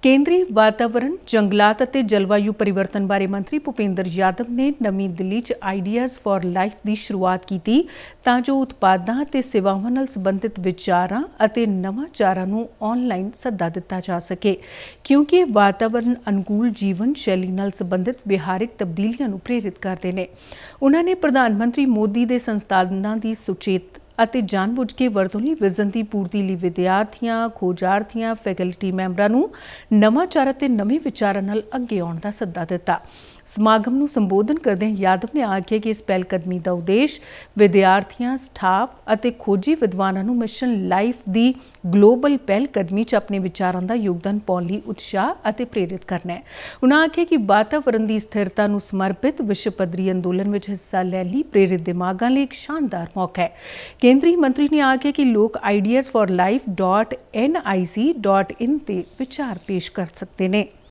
ਕੇਂਦਰੀ ਵਾਤਾਵਰਣ, ਜੰਗਲਾਤ ਅਤੇ ਜਲਵਾਯੂ ਪਰਿਵਰਤਨ ਬਾਰੇ ਮੰਤਰੀ ਭੁਪਿੰਦਰ ਯਾਦਵ ਨੇ ਨਵੀਂ ਦਿੱਲੀ 'ਚ ਆਈਡੀਆਜ਼ ਫਾਰ ਲਾਈਫ ਦੀ ਸ਼ੁਰੂਆਤ ਕੀਤੀ ਤਾਂ ਜੋ ਉਤਪਾਦਾਂ ਅਤੇ ਸੇਵਾਵਾਂ ਨਾਲ ਸੰਬੰਧਿਤ ਵਿਚਾਰਾਂ ਅਤੇ ਨਵਾਂਚਾਰਾਂ ਨੂੰ ਆਨਲਾਈਨ ਸੱਦਾ ਦਿੱਤਾ ਜਾ ਸਕੇ ਕਿਉਂਕਿ ਵਾਤਾਵਰਣ ਅਨੁਕੂਲ ਜੀਵਨ ਸ਼ੈਲੀ ਨਾਲ ਸੰਬੰਧਿਤ ਵਿਹਾਰਿਕ ਤਬਦੀਲੀਆਂ ਨੂੰ ਪ੍ਰੇਰਿਤ ਕਰਦੇ ਨੇ। ਉਨ੍ਹਾਂ ਨੇ ਪ੍ਰਧਾਨ ਮੰਤਰੀ ਮੋਦੀ ਦੇ ਸੰਸਥਾਨਾਂ ਦੀ ਸੁਚੇਤ ਅਤੇ ਜਾਣਬੁੱਝ ਕੇ ਵਰਤੋਂ ਲਈ ਵਿਜ਼ਨ ਦੀ ਪੂਰਤੀ ਲਈ ਵਿਦਿਆਰਥੀਆਂ, ਖੋਜਾਰਥੀਆਂ, ਫੈਕਲਟੀ ਮੈਂਬਰਾਂ ਨੂੰ ਨਵਾਂਚਾਰ ਅਤੇ ਨਵੇਂ ਵਿਚਾਰਾਂ ਨਾਲ ਅੱਗੇ ਆਉਣ ਦਾ ਸੱਦਾ ਦਿੱਤਾ। ਸਮਾਗਮ ਨੂੰ ਸੰਬੋਧਨ ਕਰਦਿਆਂ ਯਾਦਵ ਨੇ ਆਖਿਆ ਕਿ ਇਸ ਪਹਿਲਕਦਮੀ ਦਾ ਉਦੇਸ਼ ਵਿਦਿਆਰਥੀਆਂ, ਸਟਾਫ ਅਤੇ ਖੋਜੀ ਵਿਦਵਾਨਾਂ ਨੂੰ ਮਿਸ਼ਨ ਲਾਈਫ ਦੀ ਗਲੋਬਲ ਪਹਿਲਕਦਮੀ 'ਚ ਆਪਣੇ ਵਿਚਾਰਾਂ ਦਾ ਯੋਗਦਾਨ ਪਾਉਣ ਲਈ ਉਤਸ਼ਾਹ ਅਤੇ ਪ੍ਰੇਰਿਤ ਕਰਨਾ ਹੈ। ਉਨ੍ਹਾਂ ਆਖਿਆ ਕਿ ਵਾਤਾਵਰਣ ਦੀ ਸਥਿਰਤਾ ਨੂੰ ਸਮਰਪਿਤ ਵਿਸ਼ਵ ਪੱਧਰੀ ਅੰਦੋਲਨ ਵਿੱਚ ਹਿੱਸਾ ਲੈਣ ਲਈ ਪ੍ਰੇਰਿਤ ਦਿਮਾਗਾਂ ਲਈ ਇੱਕ ਸ਼ਾਨਦਾਰ ਮੌਕਾ ਹੈ। ਕੇਂਦਰੀ ਮੰਤਰੀ ਨੇ ਆਖਿਆ ਕਿ ਲੋਕ ideas for life.nic.in ਤੇ ਵਿਚਾਰ ਪੇਸ਼ ਕਰ ਸਕਦੇ ਨੇ।